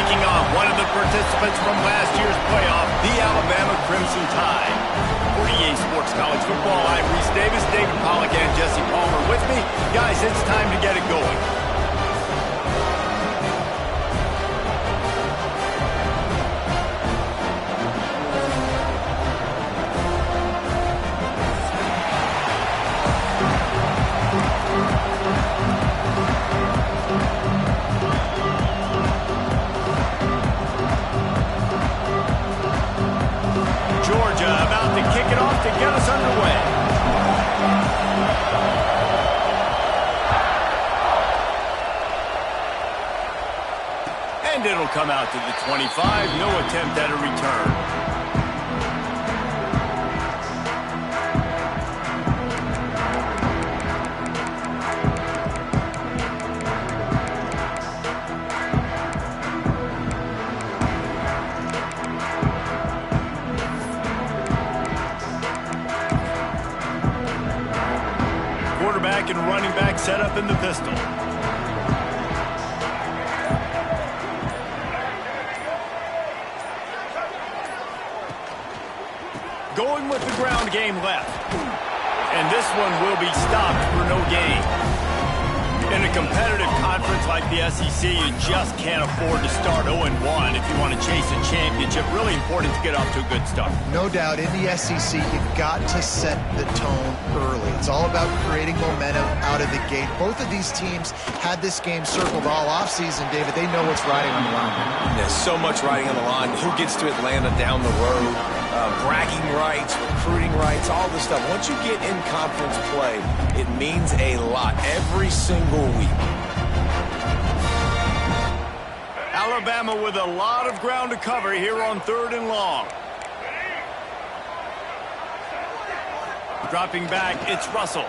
taking on one of the participants from last year's playoff, the Alabama Crimson Tide. For EA Sports College Football, I'm Reese Davis, David Pollack, and Jesse Palmer with me. Guys, it's time to get it going. About to kick it off to get us underway. And it'll come out to the 25. No attempt at a return. Quarterback and running back set up in the pistol. Going with the ground game left. And this one will be stopped for no gain. In a competitive conference like the SEC, you just can't afford to start 0-1 if you want to chase a championship. Really important to get off to a good start. No doubt, in the SEC, you've got to set the tone early. It's all about creating momentum out of the gate. Both of these teams had this game circled all offseason, David. They know what's riding on the line. There's so much riding on the line. Who gets to Atlanta down the road? Bragging rights, recruiting rights, all this stuff. Once you get in conference play, it means a lot every single week. Alabama with a lot of ground to cover here on 3rd and long. Dropping back, it's Russell.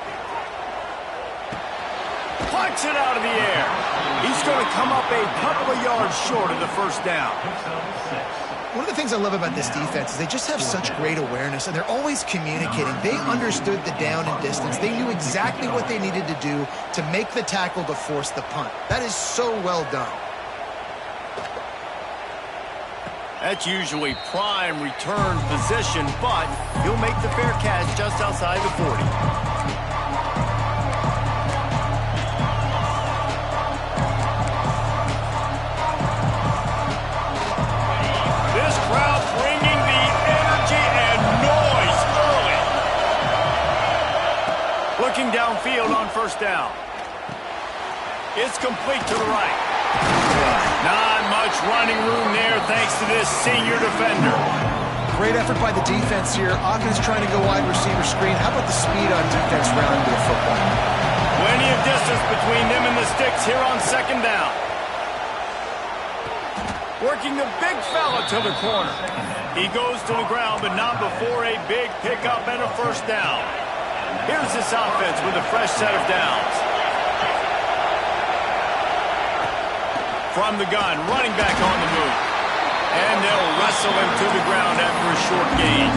Plucks it out of the air. He's going to come up a couple of yards short of the first down. One of the things I love about this defense is they just have such great awareness, and they're always communicating. They understood the down and distance. They knew exactly what they needed to do to make the tackle to force the punt. That is so well done. That's usually prime return position, but he'll make the fair catch just outside the 40. Looking downfield on first down. It's complete to the right. Not much running room there thanks to this senior defender. Great effort by the defense here. Offense trying to go wide receiver screen. How about the speed on defense rounding to the football? Plenty of distance between them and the sticks here on 2nd down. Working the big fella to the corner. He goes to the ground, but not before a big pickup and a first down. Here's this offense with a fresh set of downs. From the gun, running back on the move. And they'll wrestle him to the ground after a short gain.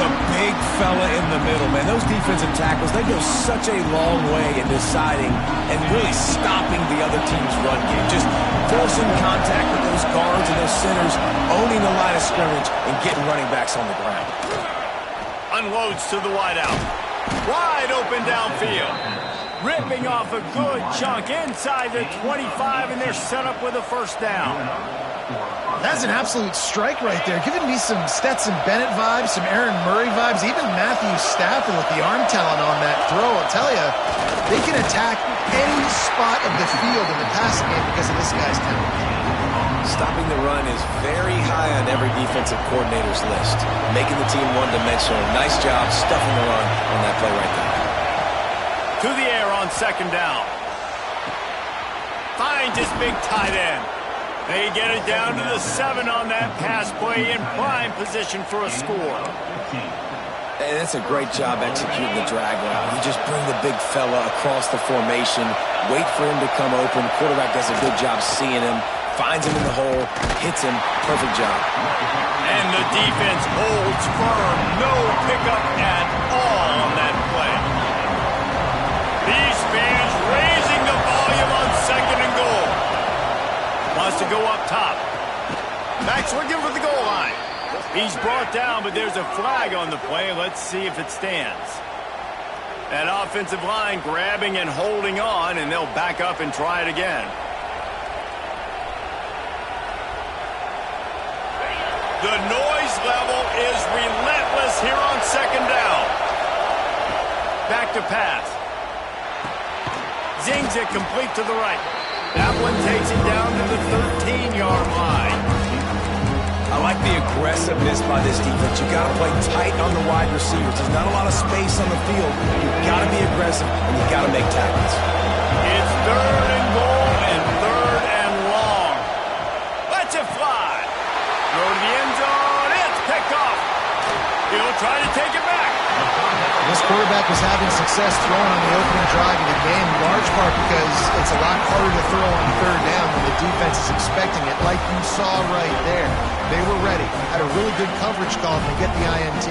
The big fella in the middle, man. Those defensive tackles, they go such a long way in deciding and really stopping the other team's run game. Just forcing contact with those guards and those centers, owning the line of scrimmage, and getting running backs on the ground. Unloads to the wideout. Wide open downfield. Ripping off a good chunk inside the 25, and they're set up with a first down. That's an absolute strike right there. Giving me some Stetson Bennett vibes, some Aaron Murray vibes, even Matthew Stafford with the arm talent on that throw. I'll tell you, they can attack any spot of the field in the passing game because of this guy's talent. Stopping the run is very high on every defensive coordinator's list. Making the team one-dimensional. Nice job stuffing the run on that play right there. To the air on 2nd down. Finds his big tight end. They get it down to the 7 on that pass play in prime position for a score. And that's a great job executing the drag route. You just bring the big fella across the formation, wait for him to come open. Quarterback does a good job seeing him, finds him in the hole, hits him. Perfect job. And the defense holds firm. No pickup at all on that play. These fans raising the volume on 2nd and goal. Wants to go up top. Back swinging for the goal line. He's brought down, but there's a flag on the play. Let's see if it stands. That offensive line grabbing and holding on, and they'll back up and try it again. The noise level is relentless here on second down. Back to pass. Zings it complete to the right. That one takes it down to the 13-yard line. I like the aggressiveness by this defense. You got to play tight on the wide receivers. There's not a lot of space on the field. You've got to be aggressive, and you've got to make tackles. It's third and goal and third and long. Let's it fly. Throw to the end zone. It's picked off. He'll try to take it back. This quarterback was having success throwing on the opening drive of the game, in large part because it's a lot harder to throw on third down when the defense is expecting it, like you saw right there. They were ready. Had a really good coverage call to get the INT.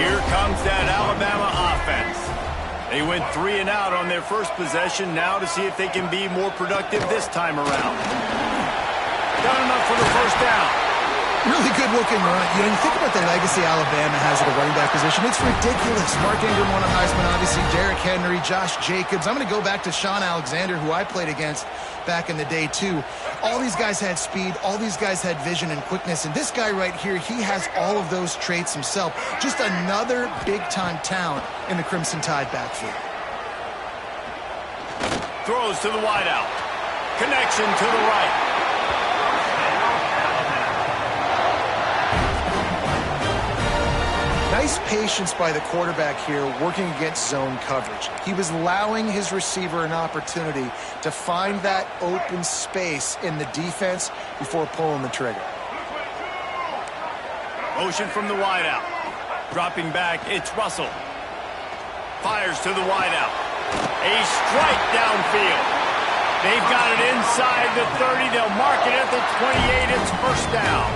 Here comes that Alabama offense. They went 3 and out on their first possession, now to see if they can be more productive this time around. Done enough for the first down. Really good looking run. You know, you think about the legacy Alabama has at a running back position. It's ridiculous. Mark Ingram won a Heisman, obviously. Derrick Henry, Josh Jacobs. I'm going to go back to Sean Alexander, who I played against back in the day, too. All these guys had speed. All these guys had vision and quickness. And this guy right here, he has all of those traits himself. Just another big-time talent in the Crimson Tide backfield. Throws to the wideout. Connection to the right. Nice patience by the quarterback here working against zone coverage. He was allowing his receiver an opportunity to find that open space in the defense before pulling the trigger. Motion from the wideout. Dropping back, it's Russell. Fires to the wideout. A strike downfield. They've got it inside the 30. They'll mark it at the 28. It's first down.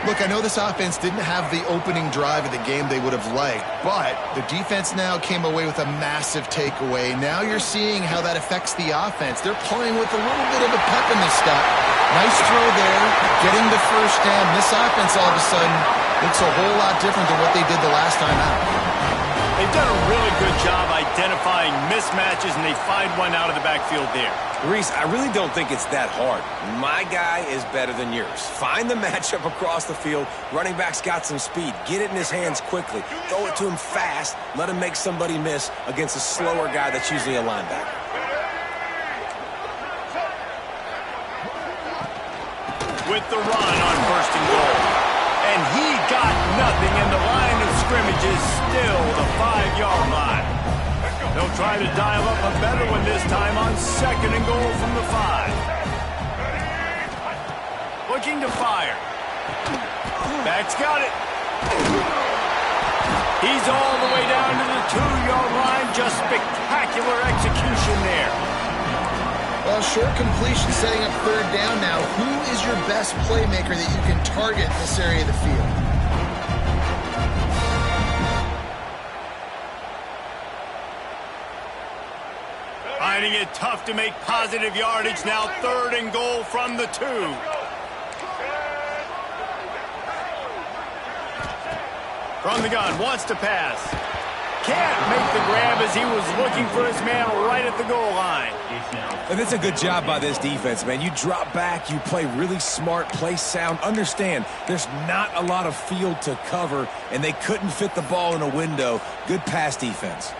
Look, I know this offense didn't have the opening drive of the game they would have liked, but the defense now came away with a massive takeaway. Now you're seeing how that affects the offense. They're playing with a little bit of a pep in their step. Nice throw there, getting the first down. This offense all of a sudden looks a whole lot different than what they did the last time out. They've done a really good job identifying mismatches, and they find one out of the backfield there. Reese, I really don't think it's that hard. My guy is better than yours. Find the matchup across the field. Running back's got some speed. Get it in his hands quickly. Throw it to him fast. Let him make somebody miss against a slower guy that's usually a linebacker. With the run on first and goal. And he got nothing, and the line of scrimmage is still the 5-yard line. They'll try to dial up a better one this time on second and goal from the 5. Looking to fire. Back's got it. He's all the way down to the 2-yard line. Just spectacular execution there. Well, short completion setting up third down now. Who is your best playmaker that you can target in this area of the field? Finding it tough to make positive yardage now. Third and goal from the 2. From the gun, wants to pass. Can't make the grab as he was looking for his man right at the goal line. And it's a good job by this defense, man. You drop back, you play really smart, play sound. Understand, there's not a lot of field to cover, and they couldn't fit the ball in a window. Good pass defense.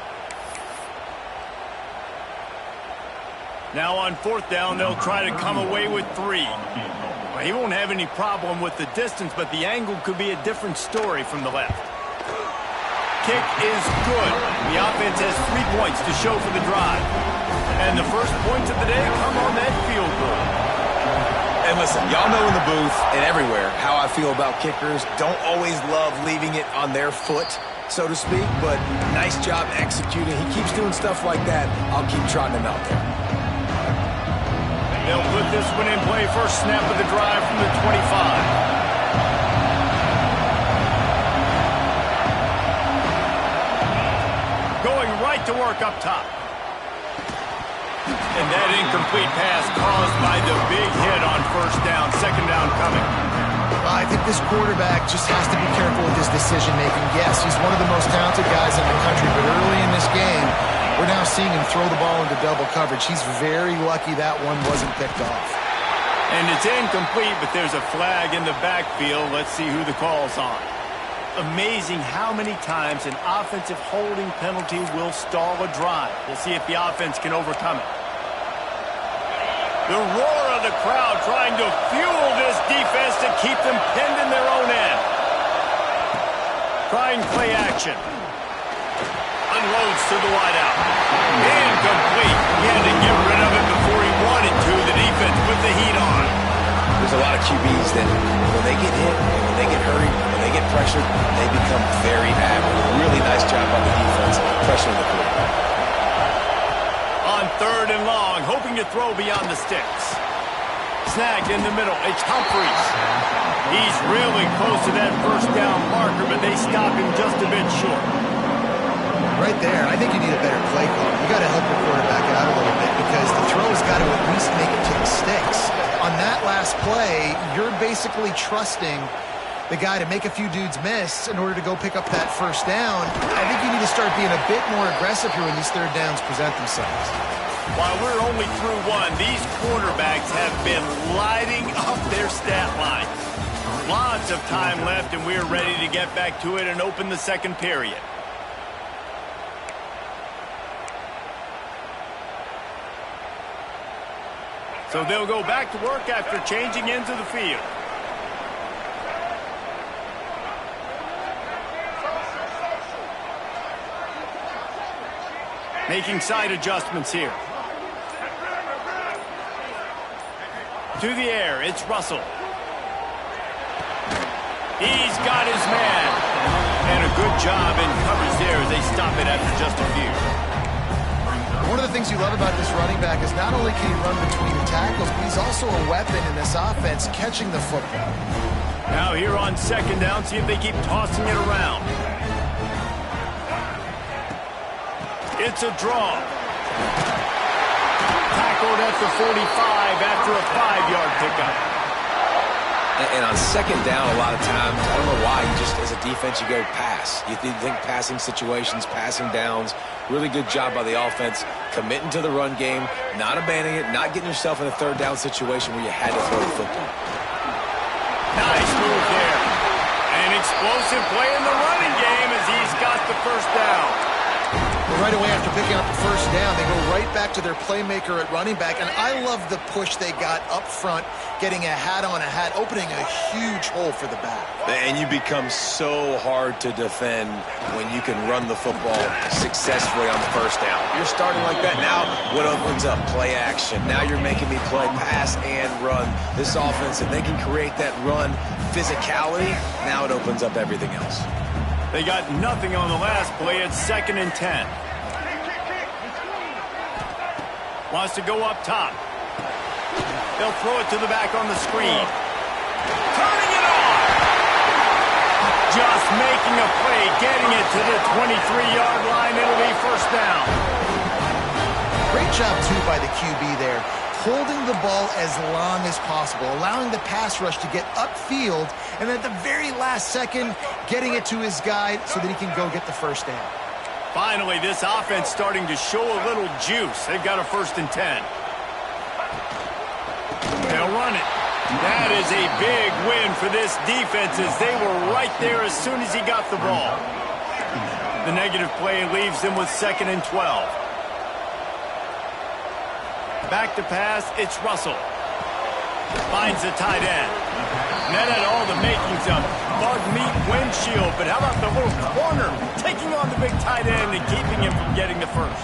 Now on fourth down, they'll try to come away with 3. Well, he won't have any problem with the distance, but the angle could be a different story from the left. Kick is good. The offense has 3 points to show for the drive. And the first points of the day come on that field goal. And listen, y'all know in the booth and everywhere how I feel about kickers. Don't always love leaving it on their foot, so to speak, but nice job executing. He keeps doing stuff like that. I'll keep trotting him out there. They'll put this one in play. First snap of the drive from the 25. Going right to work up top. And that incomplete pass caused by the big hit on first down. Second down coming. I think this quarterback just has to be careful with his decision-making. Yes, he's one of the most talented guys in the country, but early in this game, we're now seeing him throw the ball into double coverage. He's very lucky that one wasn't picked off. And it's incomplete, but there's a flag in the backfield. Let's see who the call's on. Amazing how many times an offensive holding penalty will stall a drive. We'll see if the offense can overcome it. The roar of the crowd trying to fuel this defense to keep them pinned in their own end. Trying play action. Unloads to the wideout. Incomplete. He had to get rid of it before he wanted to. The defense put the heat on. There's a lot of QBs that when they get hit, when they get hurried, when they get pressured, they become very average. Really nice job by the defense pressuring the quarterback. On third and long, hoping to throw beyond the sticks. Snagged in the middle. It's Humphries. He's really close to that first down marker, but they stop him just a bit short. Right there, I think you need a better play call. You got to help your quarterback out a little bit because the throw has got to at least make it to the sticks. On that last play, you're basically trusting the guy to make a few dudes miss in order to go pick up that first down. I think you need to start being a bit more aggressive here when these third downs present themselves. While we're only through one, these quarterbacks have been lighting up their stat line. Lots of time left, and we're ready to get back to it and open the second period. So they'll go back to work after changing into the field. Making side adjustments here. To the air, it's Russell. He's got his man. And a good job in coverage there as they stop it after just a few. One of the things you love about this running back is not only can he run between the tackles, but he's also a weapon in this offense catching the football. Now here on second down, see if they keep tossing it around. It's a draw. Tackled at the 45 after a 5-yard pickup. And on second down, a lot of times, I don't know why, you just, as a defense, you go pass. You think passing situations, passing downs. Really good job by the offense, committing to the run game, not abandoning it, not getting yourself in a third down situation where you had to throw the football. Nice move there. An explosive play in the running game as he's got the first down. Well, right away after picking up the first down, they go right back to their playmaker at running back. And I love the push they got up front, getting a hat on a hat, opening a huge hole for the back. And you become so hard to defend when you can run the football successfully on the first down. You're starting like that. Now, what opens up? Play action. Now you're making me play pass and run. This offense, if they can create that run physicality, now it opens up everything else. They got nothing on the last play. It's 2nd and 10. Wants to go up top. They'll throw it to the back on the screen. Turning it on. Just making a play, getting it to the 23-yard line. It'll be first down. Great job, too, by the QB there. Holding the ball as long as possible, allowing the pass rush to get upfield, and at the very last second, getting it to his guy so that he can go get the first down. Finally, this offense starting to show a little juice. They've got a 1st and 10. They'll run it. That is a big win for this defense as they were right there as soon as he got the ball. The negative play leaves them with 2nd and 12. Back to pass, it's Russell. Finds the tight end. That had all the makings of bug meat windshield, but how about the little corner taking on the big tight end and keeping him from getting the first?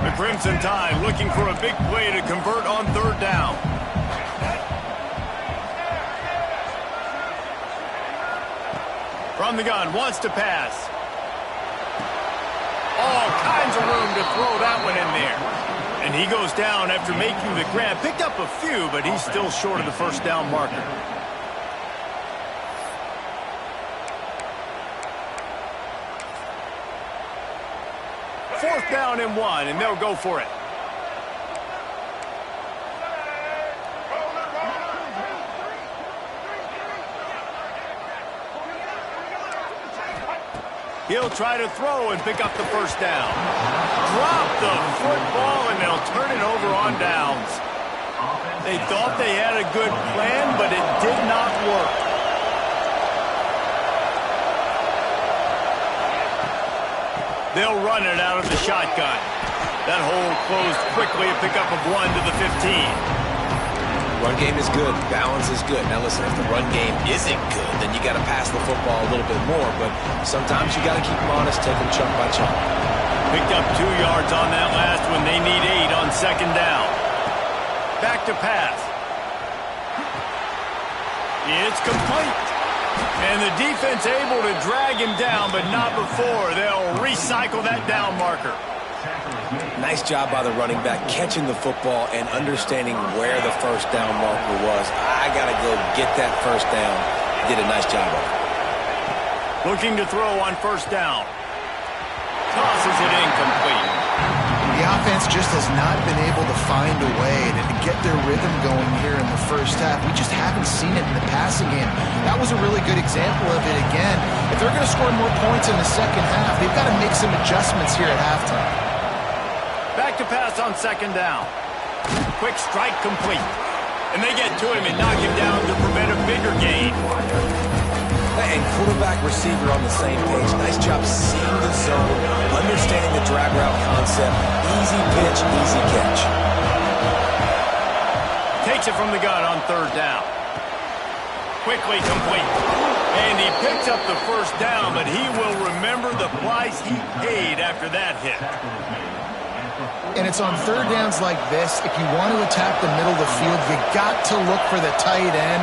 The Crimson Tide looking for a big play to convert on third down. From the gun, wants to pass. All kinds of room to throw that one in there. And he goes down after making the grab. Picked up a few, but he's still short of the first down marker. Fourth down and 1, and they'll go for it. He'll try to throw and pick up the first down. Drop the football, and they'll turn it over on downs. They thought they had a good plan, but it did not work. They'll run it out of the shotgun. That hole closed quickly, a pickup of 1 to the 15. Run game is good. Balance is good. Now listen, if the run game isn't good, then you got to pass the football a little bit more. But sometimes you got to keep them honest, take them chunk by chunk. Picked up 2 yards on that last one. They need 8 on second down. Back to pass. It's complete. And the defense able to drag him down, but not before. They'll recycle that down marker. Nice job by the running back catching the football and understanding where the first down marker was. I got to go get that first down. Did a nice job of it. Looking to throw on first down. Tosses it incomplete. The offense just has not been able to find a way to get their rhythm going here in the first half. We just haven't seen it in the passing game. That was a really good example of it again. If they're going to score more points in the second half, they've got to make some adjustments here at halftime. Back to pass on second down. Quick strike complete. And they get to him and knock him down to prevent a bigger gain. And quarterback, receiver on the same page. Nice job seeing the zone, understanding the drag route concept. Easy pitch, easy catch. Takes it from the gun on third down. Quickly complete. And he picks up the first down, but he will remember the price he paid after that hit. And it's on third downs like this, if you want to attack the middle of the field, you got to look for the tight end.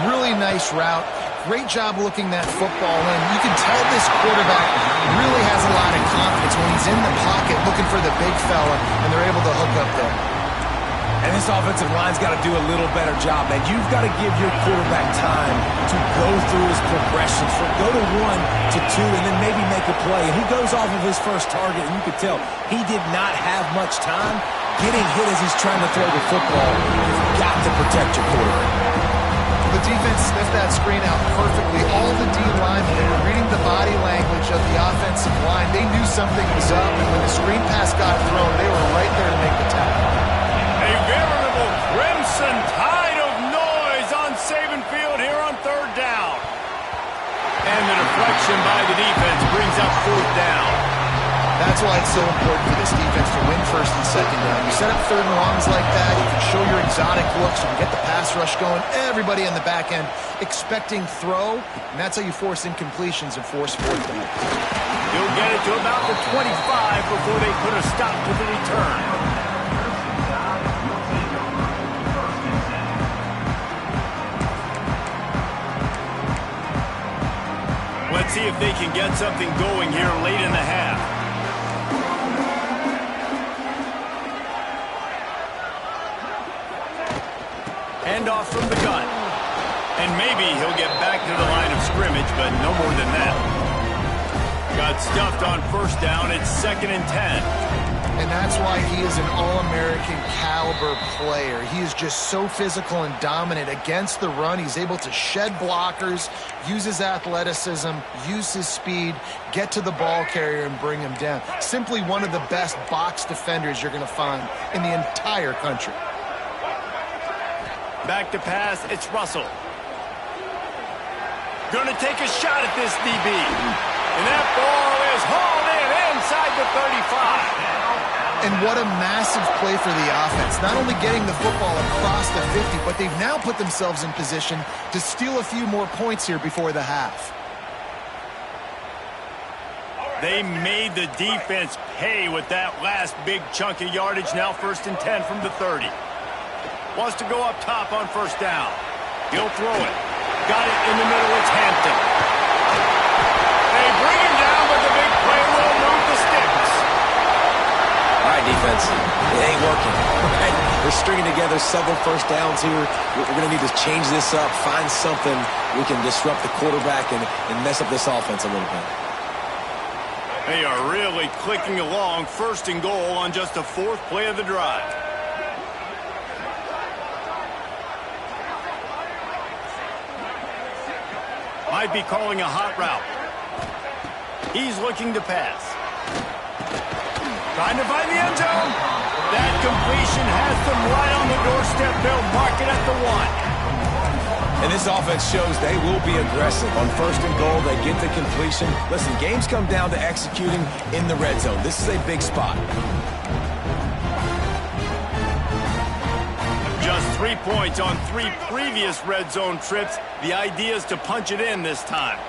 Really nice route. Great job looking that football in. You can tell this quarterback really has a lot of confidence when he's in the pocket looking for the big fella, and they're able to hook up there. And this offensive line's got to do a little better job, man. You've got to give your quarterback time to go through his progressions. Go to 1 to 2 and then maybe make a play. And he goes off of his first target, and you could tell he did not have much time getting hit as he's trying to throw the football. You've got to protect your quarterback. The defense sniffed that screen out perfectly. All the D linemen, they were reading the body language of the offensive line. They knew something was up, and when the screen pass got thrown, they were right there to make the tackle. A veritable crimson tide of noise on Saban Field here on third down. And the deflection by the defense brings up fourth down. That's why it's so important for this defense to win first and second down. You set up third and longs like that, you can show your exotic looks, you can get the pass rush going, everybody in the back end expecting throw, and that's how you force incompletions and force fourth down. He'll get it to about the 25 before they put a stop to the return. Let's see if they can get something going here late in the half. Handoff from the gun. And maybe he'll get back to the line of scrimmage, but no more than that. Got stuffed on first down. It's 2nd and 10. And that's why he is an All-American caliber player. He is just so physical and dominant against the run. He's able to shed blockers, use his athleticism, use his speed, get to the ball carrier and bring him down. Simply one of the best box defenders you're going to find in the entire country. Back to pass, it's Russell. Going to take a shot at this DB. And that ball is hauled in inside the 35. And what a massive play for the offense. Not only getting the football across the 50, but they've now put themselves in position to steal a few more points here before the half. They made the defense pay with that last big chunk of yardage. Now 1st and 10 from the 30. Wants to go up top on first down. He'll throw it. Got it in the middle. It's Hampton. They bring him down, but the big play will move the sticks. All right, defense. It ain't working. Right? We're stringing together several first downs here. We're going to need to change this up, find something we can disrupt the quarterback and mess up this offense a little bit. They are really clicking along. 1st and goal on just the 4th play of the drive. Might be calling a hot route. He's looking to pass. Trying to find the end zone. That completion has them right on the doorstep. They'll mark it at the 1. And this offense shows they will be aggressive. On 1st and goal, they get the completion. Listen, games come down to executing in the red zone. This is a big spot. Just 3 points on 3 previous red zone trips. The idea is to punch it in this time.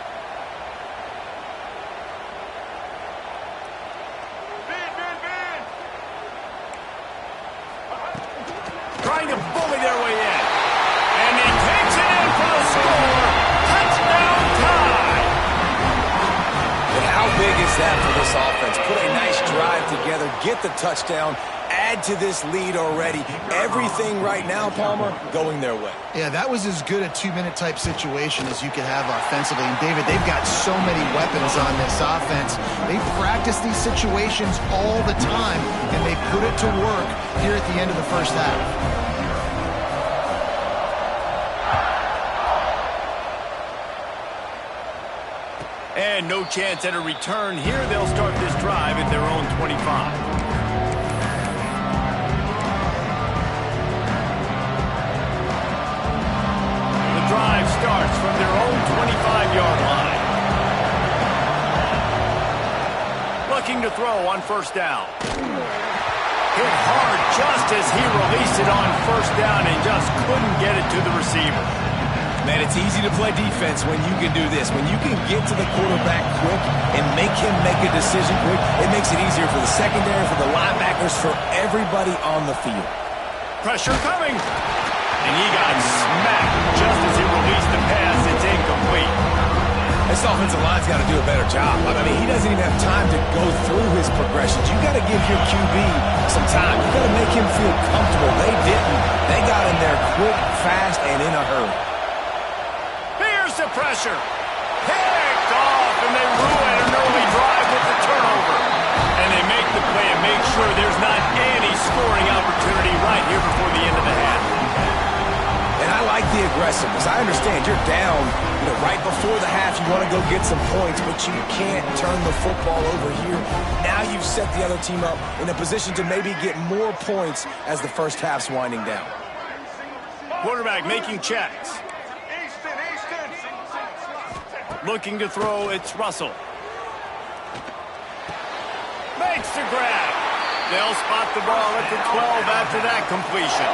Trying to bully their way in. And he takes it in for the score. Touchdown tie. And how big is that for this offense? Put a nice drive together, get the touchdown, add to this lead already. Everything right now, Palmer, going their way. Yeah, that was as good a 2-minute type situation as you could have offensively. And David, they've got so many weapons on this offense. They practice these situations all the time, and they put it to work here at the end of the first half. And no chance at a return here. They'll start this drive at their own 25. The drive starts from their own 25-yard line. Looking to throw on 1st down. Hit hard just as he released it on 1st down and just couldn't get it to the receiver. Man, it's easy to play defense when you can do this. When you can get to the quarterback quick and make him make a decision quick, it makes it easier for the secondary, for the linebackers, for everybody on the field. Pressure coming. And he got smacked just as he released the pass. It's incomplete. This offensive line's got to do a better job. I mean, he doesn't even have time to go through his progressions. You got to give your QB some time. You got to make him feel comfortable. They didn't. They got in there quick, fast, and in a hurry. The pressure. Picked off, and they ruin an early drive with the turnover. And they make the play and make sure there's not any scoring opportunity right here before the end of the half. And I like the aggressiveness. I understand you're down, right before the half. You want to go get some points, but you can't turn the football over here. Now you've set the other team up in a position to maybe get more points as the first half's winding down. Quarterback making checks. Looking to throw, it's Russell. Makes the grab. They'll spot the ball at the 12 after that completion.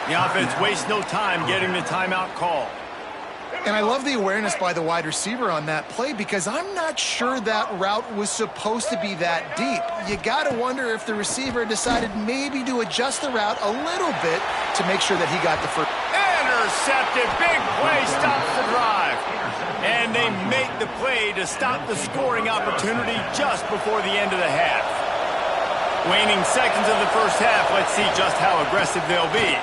The offense wastes no time getting the timeout call. And I love the awareness by the wide receiver on that play because I'm not sure that route was supposed to be that deep. You got to wonder if the receiver decided maybe to adjust the route a little bit to make sure that he got the first. Intercepted. Big play stops the drive. And they make the play to stop the scoring opportunity just before the end of the half. Waning seconds of the first half. Let's see just how aggressive they'll be.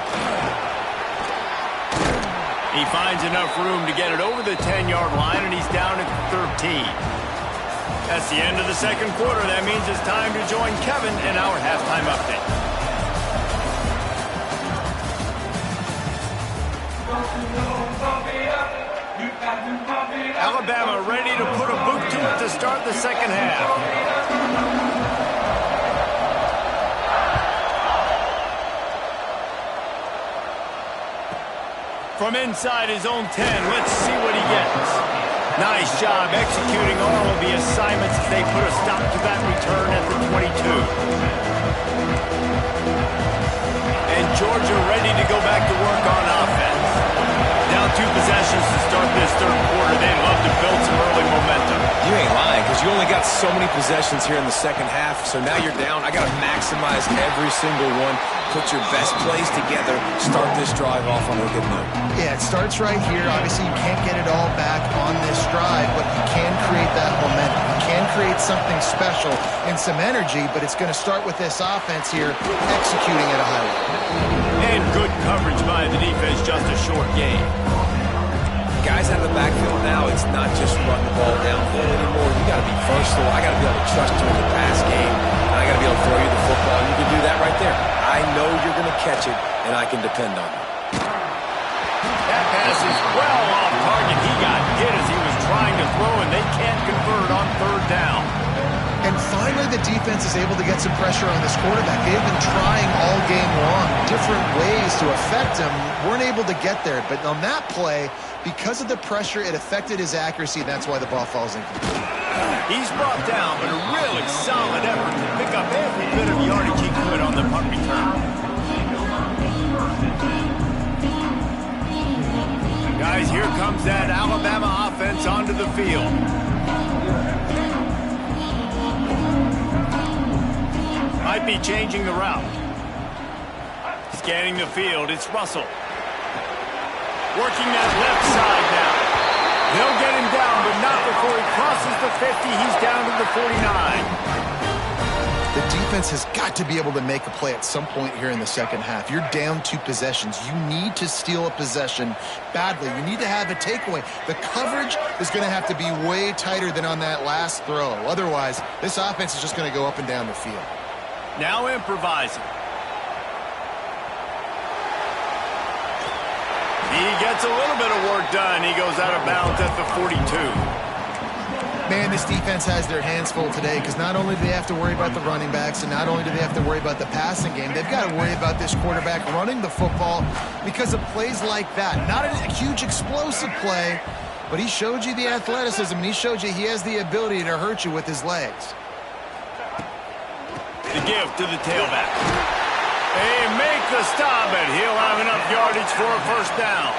He finds enough room to get it over the 10-yard line, and he's down at 13. That's the end of the second quarter. That means it's time to join Kevin in our halftime update. Alabama ready to put a boot to it to start the second half. From inside his own 10, let's see what he gets. Nice job executing all of the assignments as they put a stop to that return at the 22. And Georgia ready to go back to work on offense. Down 2 possessions to start this third quarter. They'd love to build some early momentum. You ain't lying, because you only got so many possessions here in the second half, so now you're down. I got to maximize every single one. Put your best plays together. Start this drive off on a good note. Yeah, it starts right here. Obviously, you can't get it all back on this drive, but you can create that momentum. You can create something special and some energy, but it's going to start with this offense here executing at a high level. And good coverage by the defense, just a short game. Guys out of the backfield now, it's not just run the ball downfield anymore. You got to be versatile. I got to be able to trust you in the pass game, and I got to be able to throw you the football. You can do that right there. I know you're going to catch it, and I can depend on you. That pass is well off target. He got hit as he was trying to throw, and they can't convert on 3rd the defense is able to get some pressure on this quarterback. They've been trying all game long different ways to affect him. Weren't able to get there. But on that play, because of the pressure, it affected his accuracy. That's why the ball falls incomplete. He's brought down, but a really solid effort to pick up every bit of yardage he could on the punt return. Guys, here comes that Alabama offense onto the field. Might be changing the route. Scanning the field, it's Russell. Working that left side now. They'll get him down, but not before he crosses the 50. He's down to the 49. The defense has got to be able to make a play at some point here in the second half. You're down 2 possessions. You need to steal a possession badly. You need to have a takeaway. The coverage is going to have to be way tighter than on that last throw. Otherwise, this offense is just going to go up and down the field. Now improvising. He gets a little bit of work done. He goes out of bounds at the 42. Man, this defense has their hands full today because not only do they have to worry about the running backs and not only do they have to worry about the passing game, they've got to worry about this quarterback running the football because of plays like that. Not a huge explosive play, but he showed you the athleticism and he showed you he has the ability to hurt you with his legs. The give to the tailback. They make the stop, and he'll have enough yardage for a first down.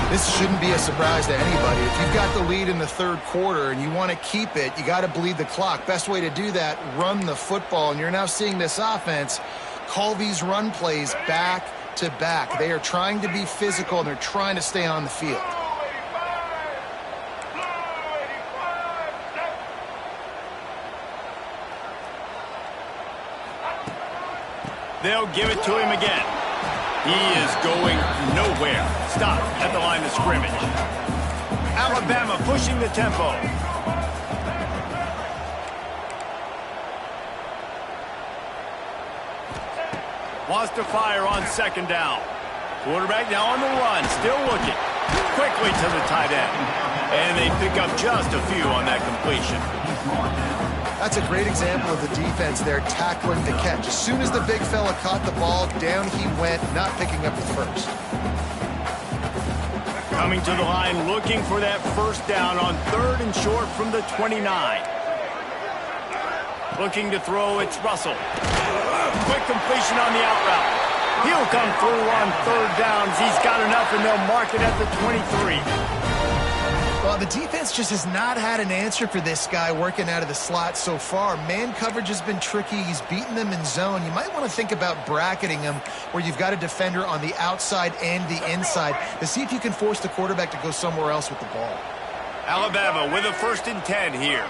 This shouldn't be a surprise to anybody. If you've got the lead in the third quarter and you want to keep it, you got to bleed the clock. Best way to do that, run the football. And you're now seeing this offense call these run plays back to back. They are trying to be physical, and they're trying to stay on the field. They'll give it to him again. He is going nowhere. Stop at the line of scrimmage. Alabama pushing the tempo. Wants to fire on second down. Quarterback now on the run, still looking. Quickly to the tight end. And they pick up just a few on that completion. That's a great example of the defense there tackling the catch. As soon as the big fella caught the ball, down he went, not picking up the first. Coming to the line, looking for that first down on 3rd and short from the 29. Looking to throw, it's Russell. Quick completion on the out route. He'll come through on 3rd downs. He's got enough, and they'll mark it at the 23. Well, the defense just has not had an answer for this guy working out of the slot so far. Man coverage has been tricky. He's beaten them in zone. You might want to think about bracketing him where you've got a defender on the outside and the inside to see if you can force the quarterback to go somewhere else with the ball. Alabama with a 1st and 10 here.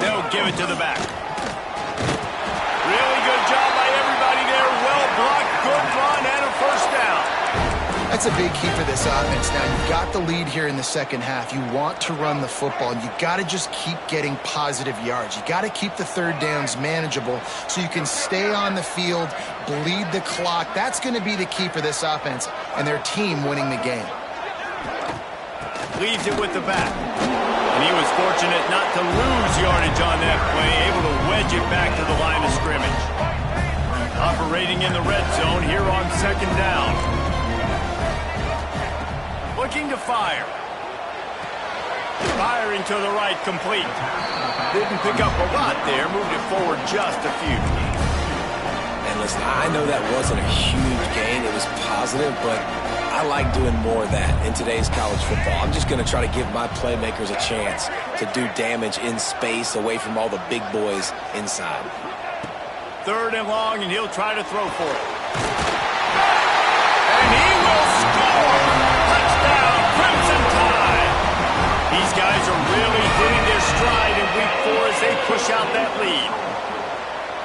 They'll give it to the back. Really good job by everybody there. Well blocked, good run, and a first down. That's a big key for this offense. Now, you've got the lead here in the second half. You want to run the football, and you got to just keep getting positive yards. You got to keep the 3rd downs manageable so you can stay on the field, bleed the clock. That's going to be the key for this offense and their team winning the game. Leaves it with the back. And he was fortunate not to lose yardage on that play, able to wedge it back to the line of scrimmage. Operating in the red zone here on 2nd down. Looking to fire. Firing to the right, complete. Didn't pick up a lot there, moved it forward just a few. And listen, I know that wasn't a huge gain. It was positive, but I like doing more of that in today's college football. I'm just going to try to give my playmakers a chance to do damage in space away from all the big boys inside. 3rd and long, and he'll try to throw for it. And he will score! Touchdown, Crimson Tide! These guys are really hitting their stride in week 4 as they push out that lead.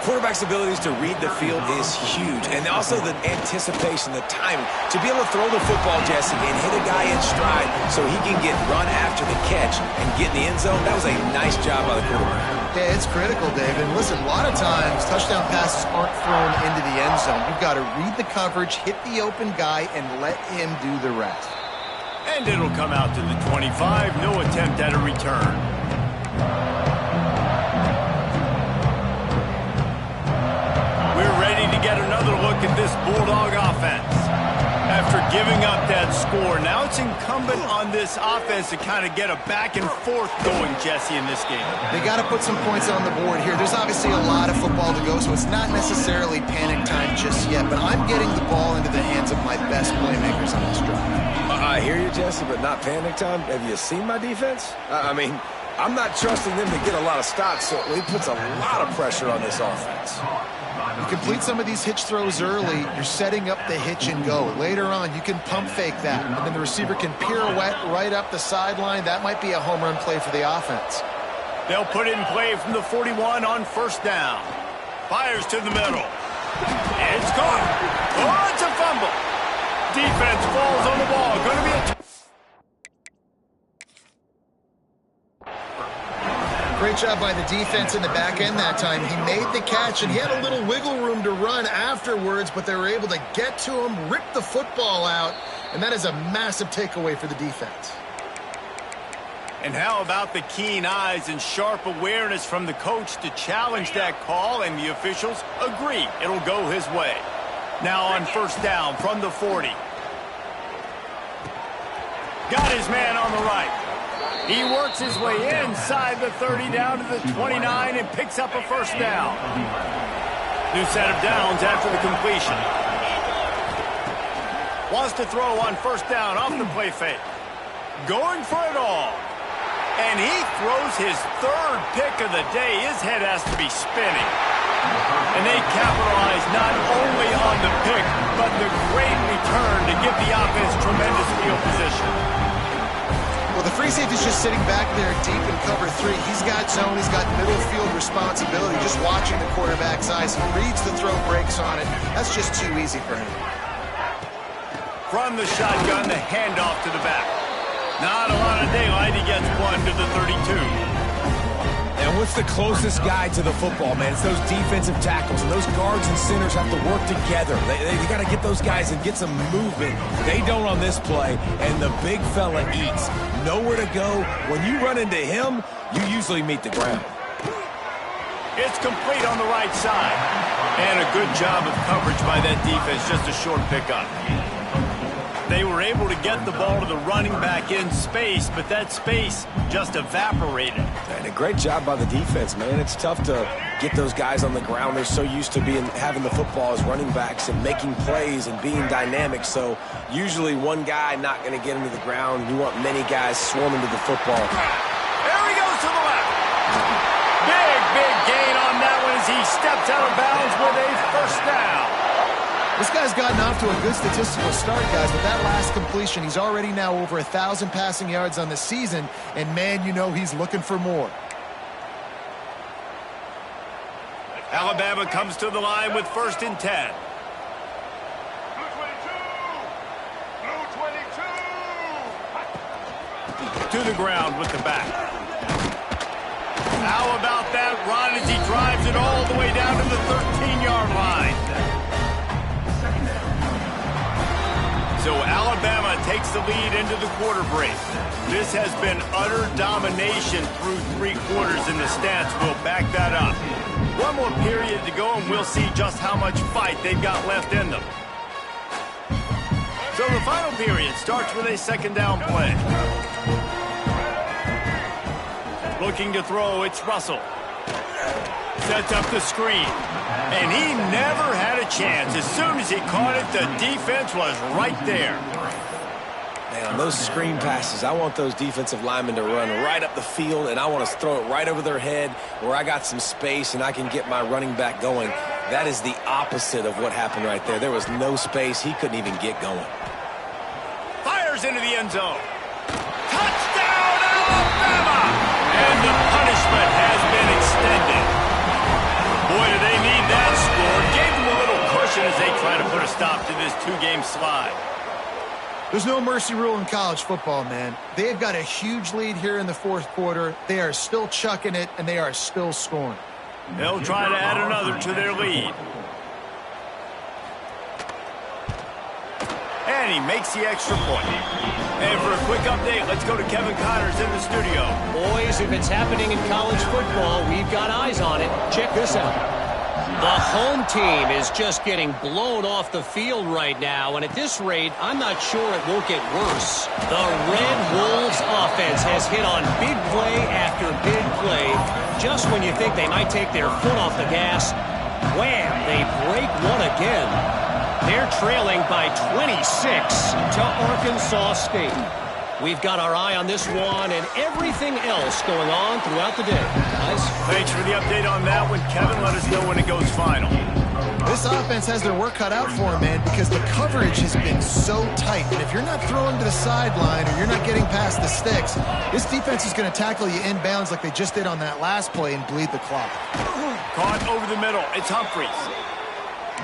Quarterback's abilities to read the field is huge, and also the anticipation, the timing. To be able to throw the football, Jesse, and hit a guy in stride so he can get run after the catch and get in the end zone, that was a nice job by the quarterback. Yeah, it's critical, Dave. And listen, a lot of times touchdown passes aren't thrown into the end zone. You've got to read the coverage, hit the open guy, and let him do the rest. And it'll come out to the 25. No attempt at a return. We're ready to get another look at this Bulldog offense. After giving up that score, now it's incumbent on this offense to kind of get a back and forth going, Jesse, in this game. They got to put some points on the board here. There's obviously a lot of football to go, so it's not necessarily panic time just yet, but I'm getting the ball into the hands of my best playmakers on this drive. I hear you, Jesse, but not panic time. Have you seen my defense? I mean, I'm not trusting them to get a lot of stops, so it puts a lot of pressure on this offense. You complete some of these hitch throws early, you're setting up the hitch and go. Later on, you can pump fake that, and then the receiver can pirouette right up the sideline. That might be a home run play for the offense. They'll put it in play from the 41 on first down. Fires to the middle. It's caught. Oh, it's a fumble. Defense falls on the ball. Going to be a... Great job by the defense in the back end that time. He made the catch, and he had a little wiggle room to run afterwards, but they were able to get to him, rip the football out, and that is a massive takeaway for the defense. And how about the keen eyes and sharp awareness from the coach to challenge that call, and the officials agree it'll go his way. Now on first down from the 40. Got his man on the right. He works his way inside the 30 down to the 29 and picks up a first down. New set of downs after the completion. Wants to throw on first down off the play fake. Going for it all. And he throws his third pick of the day. His head has to be spinning. And they capitalize not only on the pick, but the great return to give the offense tremendous field position. Well, the free safety's just sitting back there deep in cover 3. He's got zone. He's got middle field responsibility. Just watching the quarterback's eyes. He reads the throw, breaks on it. That's just too easy for him. From the shotgun, the handoff to the back. Not a lot of daylight. He gets one to the 32. And what's the closest guy to the football, man? It's those defensive tackles, and those guards and centers have to work together. They got to get those guys and get some movement. They don't on this play, and the big fella eats. Nowhere to go. When you run into him, you usually meet the ground. It's complete on the right side. And a good job of coverage by that defense. Just a short pickup. They were able to get the ball to the running back in space, but that space just evaporated. And a great job by the defense, man. It's tough to get those guys on the ground. They're so used to having the football as running backs and making plays and being dynamic. So usually one guy not going to get into the ground. You want many guys swarming to the football. There he goes to the left. Big gain on that one as he steps out of bounds with a first down. This guy's gotten off to a good statistical start, guys, but that last completion, he's already now over 1,000 passing yards on the season, and man, you know he's looking for more. Alabama comes to the line with first and 10. To the ground with the back. How about that run as he drives it all the way down to the 13-yard line? So Alabama takes the lead into the quarter break. This has been utter domination through 3 quarters, and the stats will back that up. One more period to go, and we'll see just how much fight they've got left in them. So the final period starts with a second down play. Looking to throw, it's Russell. Sets up the screen. And he never had a chance. As soon as he caught it, the defense was right there. Man, on those screen passes, I want those defensive linemen to run right up the field, and I want to throw it right over their head where I got some space and I can get my running back going. That is the opposite of what happened right there. There was no space. He couldn't even get going. Fires into the end zone. Touchdown, Alabama! And the punishment has been extended. Boy, do they need that score. Gave them a little cushion as they try to put a stop to this 2-game slide. There's no mercy rule in college football, man. They've got a huge lead here in the 4th quarter. They are still chucking it, and they are still scoring. They'll try to add another to their lead. And he makes the extra point. And for a quick update, let's go to Kevin Connors in the studio. Boys, if it's happening in college football, we've got eyes on it. Check this out. The home team is just getting blown off the field right now, and at this rate, I'm not sure it won't get worse. The Red Wolves offense has hit on big play after big play. Just when you think they might take their foot off the gas, wham, they break one again. They're trailing by 26 to Arkansas State. We've got our eye on this one and everything else going on throughout the day. Guys? Thanks for the update on that one, Kevin. Let us know when it goes final. This offense has their work cut out for them, man, because the coverage has been so tight. And if you're not throwing to the sideline or you're not getting past the sticks, this defense is going to tackle you inbounds like they just did on that last play and bleed the clock. Caught over the middle. It's Humphries.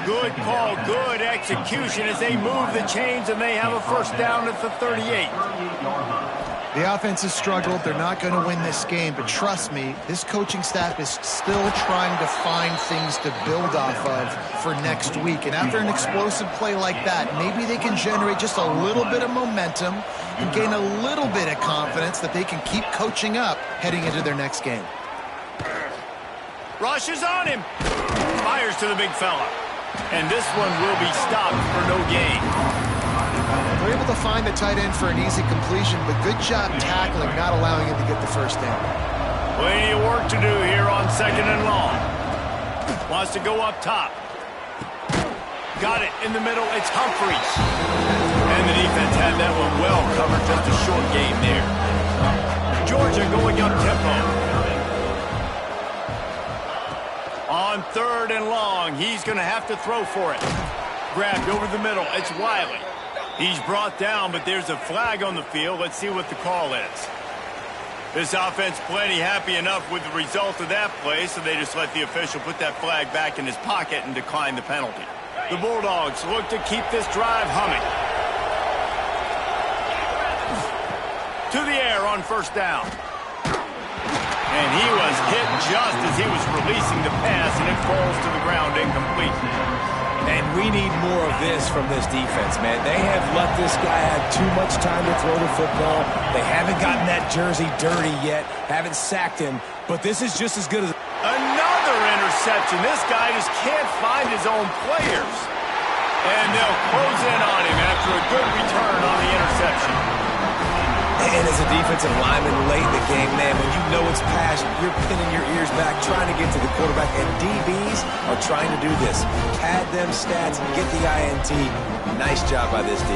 Good call, good execution as they move the chains, and they have a first down at the 38. The offense has struggled. They're not going to win this game, but trust me, this coaching staff is still trying to find things to build off of for next week. And after an explosive play like that, maybe they can generate just a little bit of momentum and gain a little bit of confidence that they can keep coaching up heading into their next game. Rush is on him. Fires to the big fella. And this one will be stopped for no gain. They're able to find the tight end for an easy completion, but good job tackling, not allowing him to get the first down. Plenty of work to do here on 2nd and long. Wants to go up top. Got it in the middle. It's Humphries. And the defense had that one well covered. Just a short game there. Georgia going up tempo. On 3rd and long, he's going to have to throw for it. Grabbed over the middle. It's Wiley. He's brought down, but there's a flag on the field. Let's see what the call is. This offense plenty happy enough with the result of that play, so they just let the official put that flag back in his pocket and decline the penalty. The Bulldogs look to keep this drive humming. To the air on 1st down. And he was hit just as he was releasing the pass, and it falls to the ground incomplete. And we need more of this from this defense, man. They have let this guy have too much time to throw the football. They haven't gotten that jersey dirty yet, haven't sacked him, but this is just as good as... Another interception. This guy just can't find his own players. And they'll close in on him after a good return on the interception. And as a defensive lineman late in the game, man, when you know it's pass, you're pinning your ears back, trying to get to the quarterback. And DBs are trying to do this. Pad them stats, get the INT. Nice job by this D.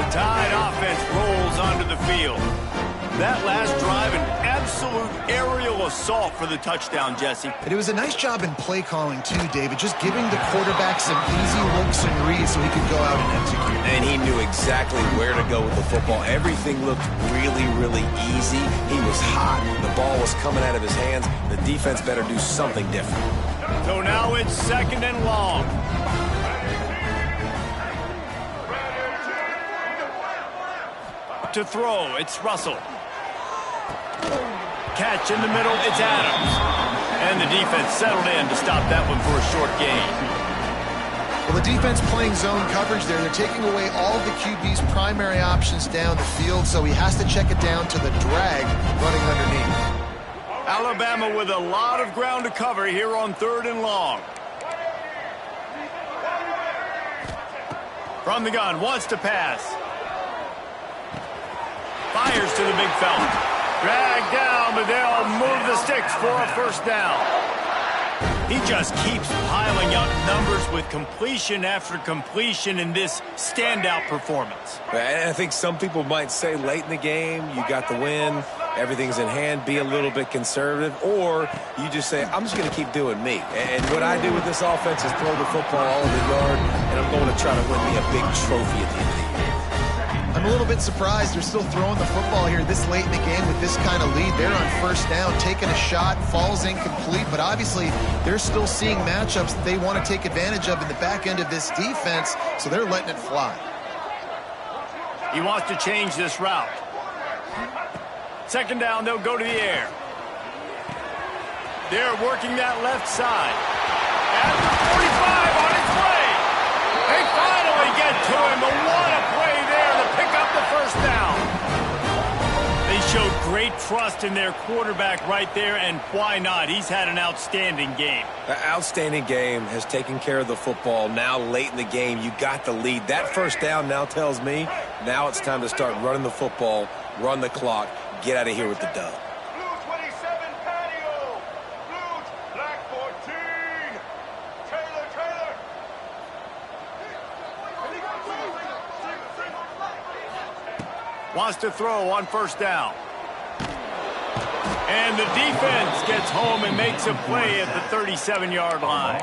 The Tide offense rolls onto the field. That last drive, an absolute aerial assault for the touchdown, Jesse. And it was a nice job in play calling, too, David, just giving the quarterback some easy looks and reads so he could go out and execute. And he knew exactly where to go with the football. Everything looked really, really easy. He was hot. The ball was coming out of his hands. The defense better do something different. So now it's 2nd and long. To throw, it's Russell. Catch in the middle, it's Adams. And the defense settled in to stop that one for a short gain. Well, the defense playing zone coverage there. They're taking away all of the QB's primary options down the field, so he has to check it down to the drag running underneath. Alabama with a lot of ground to cover here on 3rd and long. From the gun, wants to pass. Fires to the big fella. Dragged down, but they'll move the sticks for a first down. He just keeps piling up numbers with completion after completion in this standout performance. And I think some people might say late in the game, you got the win, everything's in hand, be a little bit conservative, or you just say, I'm just going to keep doing me. And what I do with this offense is throw the football all over the yard, and I'm going to try to win me a big trophy at the end of the year. I'm a little bit surprised they're still throwing the football here this late in the game with this kind of lead. They're on 1st down, taking a shot, falls incomplete, but obviously they're still seeing matchups that they want to take advantage of in the back end of this defense, so they're letting it fly. He wants to change this route. 2nd down, they'll go to the air. They're working that left side. At the 45 on its way. They finally get to him. But what a play there to pick up the first down. They showed great trust in their quarterback right there, and why not? He's had an outstanding game. The outstanding game has taken care of the football. Now late in the game, you got the lead. That first down now tells me now it's time to start running the football, run the clock, get out of here with the dub. Blue 27, Patio. Blue, black 14. Taylor. Wants to throw on first down. And the defense gets home and makes a play at the 37-yard line.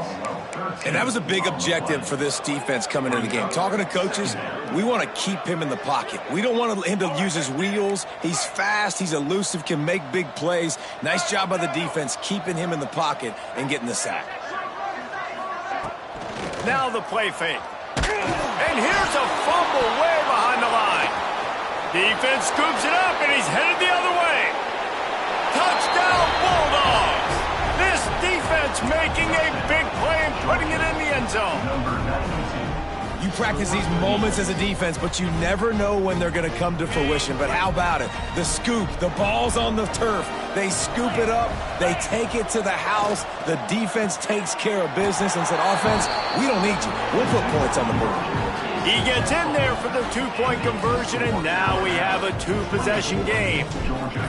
And that was a big objective for this defense coming into the game. Talking to coaches, we want to keep him in the pocket. We don't want him to use his wheels. He's fast, he's elusive, can make big plays. Nice job by the defense keeping him in the pocket and getting the sack. Now the play fake. And here's a fumble way behind the line. Defense scoops it up, and he's headed the other way. Touchdown, Bulldogs! This defense making a big play and putting it in the end zone. You practice these moments as a defense, but you never know when they're going to come to fruition. But how about it? The scoop, the ball's on the turf. They scoop it up. They take it to the house. The defense takes care of business and said, offense, we don't need you. We'll put points on the board. He gets in there for the two-point conversion, and now we have a two-possession game.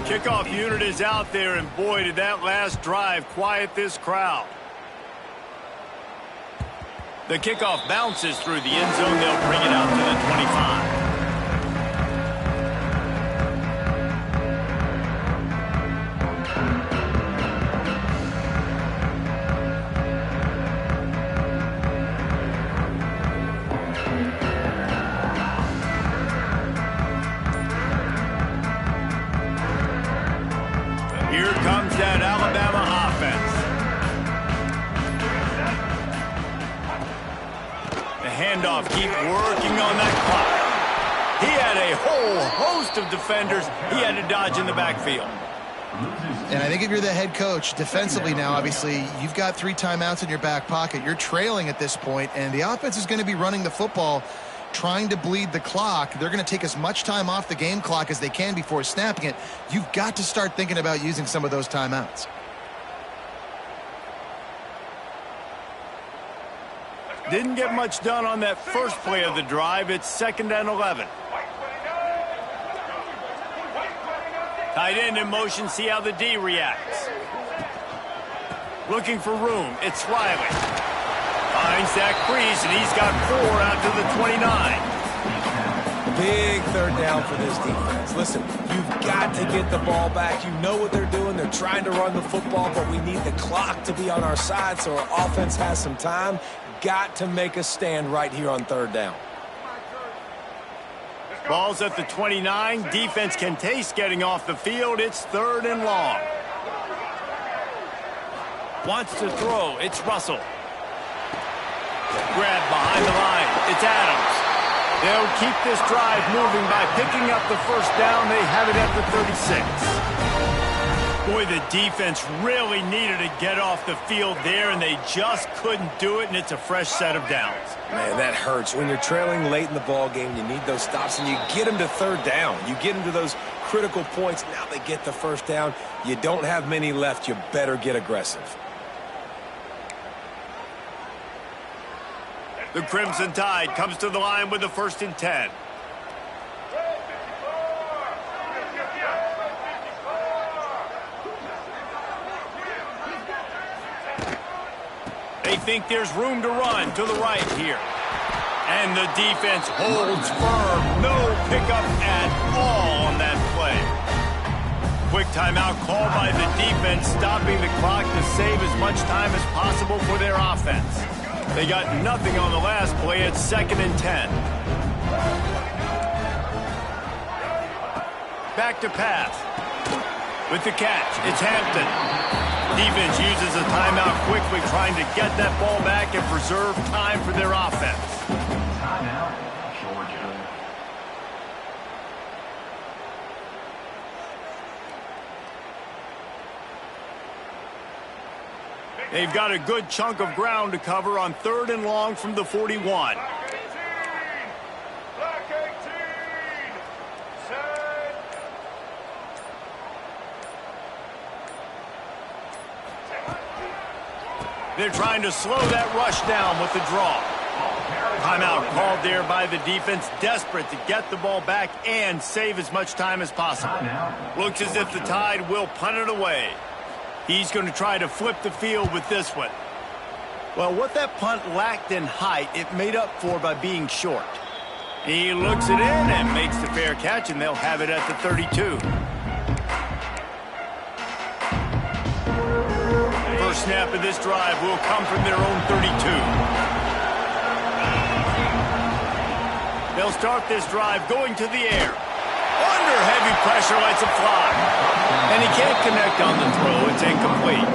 Kickoff unit is out there, and boy, did that last drive quiet this crowd. The kickoff bounces through the end zone. They'll bring it out to the 25. Here comes that Alabama offense. The handoff, keep working on that clock. He had a whole host of defenders he had to dodge in the backfield. And I think if you're the head coach, defensively now, obviously, you've got 3 timeouts in your back pocket. You're trailing at this point, and the offense is going to be running the football, trying to bleed the clock. They're going to take as much time off the game clock as they can before snapping it. You've got to start thinking about using some of those timeouts. Didn't get much done on that first play of the drive. It's 2nd and 11. Tight end in motion, see how the D reacts. Looking for room, it's Riley. Finds that crease, and he's got 4 out to the 29. Big third down for this defense. Listen, you've got to get the ball back. You know what they're doing. They're trying to run the football, but we need the clock to be on our side so our offense has some time. Got to make a stand right here on 3rd down. Ball's at the 29. Defense can taste getting off the field. It's 3rd and long. Wants to throw. It's Russell. Grab behind the line. It's Adams. They'll keep this drive moving by picking up the first down. They have it at the 36. Boy, the defense really needed to get off the field there, and they just couldn't do it, and it's a fresh set of downs. Man, that hurts. When you're trailing late in the ball game, you need those stops, and you get them to 3rd down. You get them to those critical points. Now they get the first down. You don't have many left. You better get aggressive. The Crimson Tide comes to the line with the 1st and 10. They think there's room to run to the right here. And the defense holds firm. No pickup at all on that play. Quick timeout called by the defense, stopping the clock to save as much time as possible for their offense. They got nothing on the last play. It's 2nd and 10. Back to pass. With the catch, it's Hampton. Defense uses a timeout quickly, trying to get that ball back and preserve time for their offense. Timeout, Georgia. They've got a good chunk of ground to cover on 3rd and long from the 41. Black 18. Black 18. Set. They're trying to slow that rush down with the draw. Timeout called there by the defense, desperate to get the ball back and save as much time as possible. Looks as if the Tide will punt it away. He's going to try to flip the field with this one. Well, what that punt lacked in height, it made up for by being short. He looks it in and makes the fair catch, and they'll have it at the 32. First snap of this drive will come from their own 32. They'll start this drive going to the air. Under heavy pressure, lets it fly. And he can't connect on the throw. It's incomplete.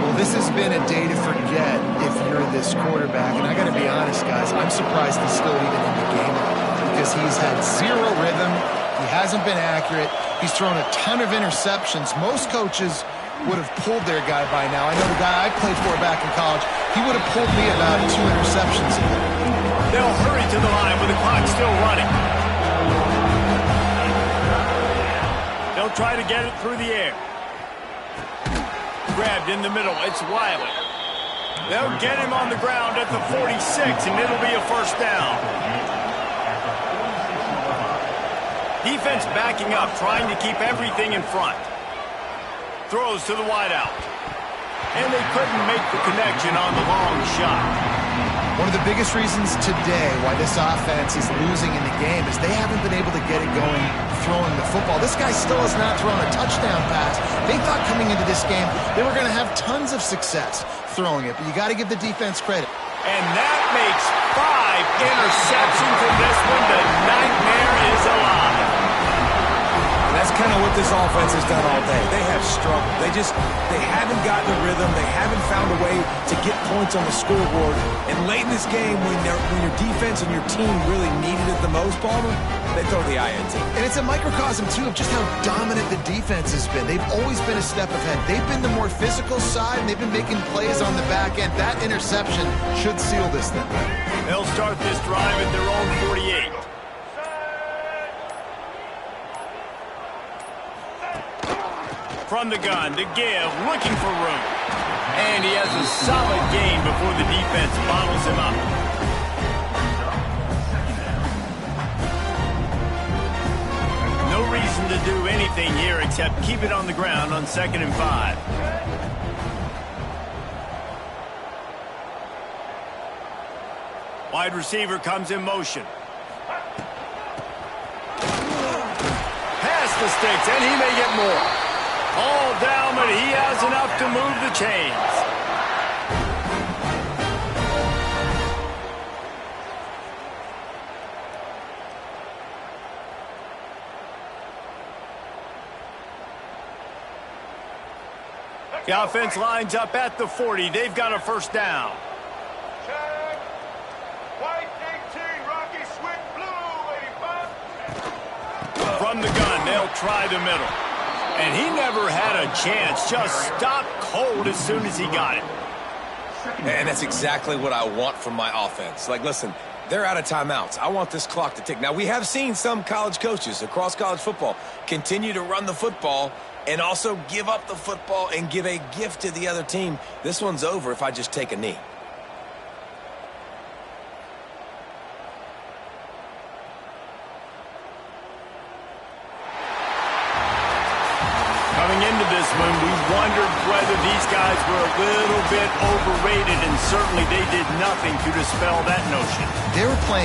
Well, this has been a day to forget if you're this quarterback. And I got to be honest, guys, I'm surprised he's still even in the game right now because he's had zero rhythm. He hasn't been accurate. He's thrown a ton of interceptions. Most coaches would have pulled their guy by now. I know the guy I played for back in college, he would have pulled me about 2 interceptions ago. They'll hurry to the line with the clock still running. They'll try to get it through the air. Grabbed in the middle. It's Wiley. They'll get him on the ground at the 46, and it'll be a first down. Defense backing up, trying to keep everything in front. Throws to the wideout. And they couldn't make the connection on the long shot. One of the biggest reasons today why this offense is losing in the game is they haven't been able to get it going throwing the football. This guy still has not thrown a touchdown pass. They thought coming into this game they were going to have tons of success throwing it, but you got to give the defense credit. And that makes 5 interceptions in this one. The nightmare is alive. That's kind of what this offense has done all day. They have struggled. They haven't gotten the rhythm. They haven't found a way to get points on the scoreboard. And late in this game, when your defense and your team really needed it the most, Palmer, they throw the INT. And it's a microcosm, too, of just how dominant the defense has been. They've always been a step ahead. They've been the more physical side, and they've been making plays on the back end. That interception should seal this thing. They'll start this drive at their own 48. From the gun to give, looking for room. And he has a solid gain before the defense bottles him up. No reason to do anything here except keep it on the ground on 2nd and 5. Wide receiver comes in motion. Past the sticks, and he may get more. All down, but he has enough to move the chains. The offense lines up at the 40. They've got a first down. Check. White 18. Rocky Swift Blue 85. From the gun, they'll try the middle. And he never had a chance. Just stopped cold as soon as he got it. And that's exactly what I want from my offense. Like, listen, they're out of timeouts. I want this clock to tick. Now, we have seen some college coaches across college football continue to run the football and also give up the football and give a gift to the other team. This one's over if I just take a knee. Coming into this one, we wondered whether these guys were a little bit overrated, and certainly they did nothing to dispel that notion. They were playing